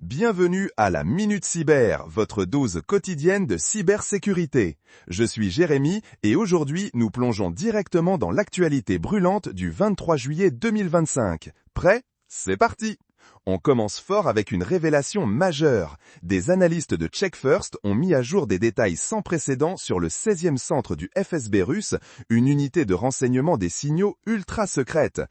Bienvenue à la Minute Cyber, votre dose quotidienne de cybersécurité. Je suis Jérémy et aujourd'hui nous plongeons directement dans l'actualité brûlante du 23 juillet 2025. Prêt? C'est parti! On commence fort avec une révélation majeure. Des analystes de CheckFirst ont mis à jour des détails sans précédent sur le 16e centre du FSB russe, une unité de renseignement des signaux ultra secrète.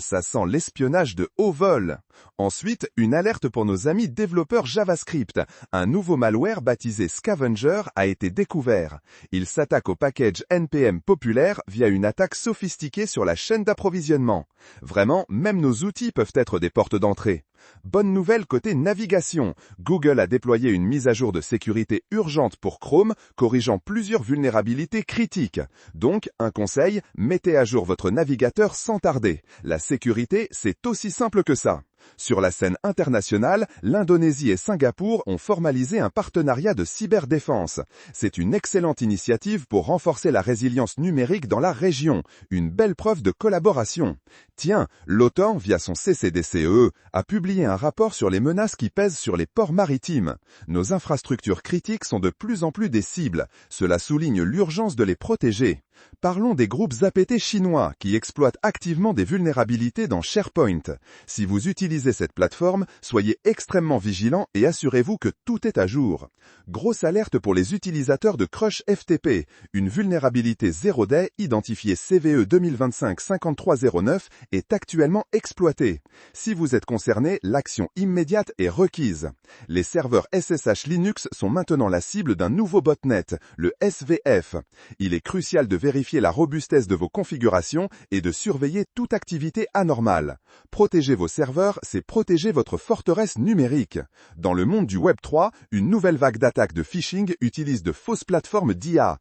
Ça sent l'espionnage de haut vol. Ensuite, une alerte pour nos amis développeurs JavaScript. Un nouveau malware baptisé Scavenger a été découvert. Il s'attaque au package NPM populaire via une attaque sophistiquée sur la chaîne d'approvisionnement. Vraiment, même nos outils peuvent être des portes d'entrée. Bonne nouvelle côté navigation. Google a déployé une mise à jour de sécurité urgente pour Chrome, corrigeant plusieurs vulnérabilités critiques. Donc, un conseil, mettez à jour votre navigateur sans tarder. La sécurité, c'est aussi simple que ça. Sur la scène internationale, l'Indonésie et Singapour ont formalisé un partenariat de cyberdéfense. C'est une excellente initiative pour renforcer la résilience numérique dans la région. Une belle preuve de collaboration. Tiens, l'OTAN, via son CCDCE, a publié un rapport sur les menaces qui pèsent sur les ports maritimes. Nos infrastructures critiques sont de plus en plus des cibles. Cela souligne l'urgence de les protéger. Parlons des groupes APT chinois qui exploitent activement des vulnérabilités dans SharePoint. Si vous utilisez cette plateforme, soyez extrêmement vigilants et assurez-vous que tout est à jour. Grosse alerte pour les utilisateurs de Crush FTP. Une vulnérabilité 0 day identifiée CVE 2025-5309 est actuellement exploitée. Si vous êtes concerné, l'action immédiate est requise. Les serveurs SSH Linux sont maintenant la cible d'un nouveau botnet, le SVF. Il est crucial de vérifier la robustesse de vos configurations et de surveiller toute activité anormale. Protéger vos serveurs, c'est protéger votre forteresse numérique. Dans le monde du Web3, une nouvelle vague d'attaques de phishing utilise de fausses plateformes d'IA.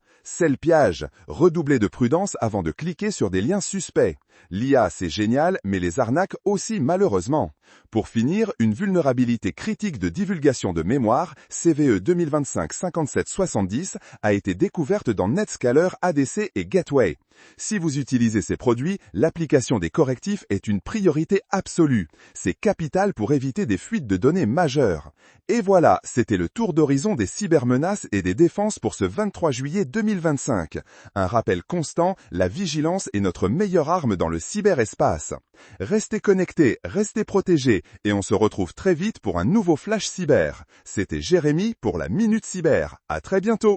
Piège, redoublez de prudence avant de cliquer sur des liens suspects. L'IA, c'est génial, mais les arnaques aussi malheureusement. Pour finir, une vulnérabilité critique de divulgation de mémoire, CVE 2025-5770, a été découverte dans Netscaler ADC et Gateway. Si vous utilisez ces produits, l'application des correctifs est une priorité absolue. C'est capital pour éviter des fuites de données majeures. Et voilà, c'était le tour d'horizon des cybermenaces et des défenses pour ce 23 juillet 2025. Un rappel constant, la vigilance est notre meilleure arme dans le cyberespace. Restez connectés, restez protégés, et on se retrouve très vite pour un nouveau Flash Cyber. C'était Jérémy pour la Minute Cyber. À très bientôt!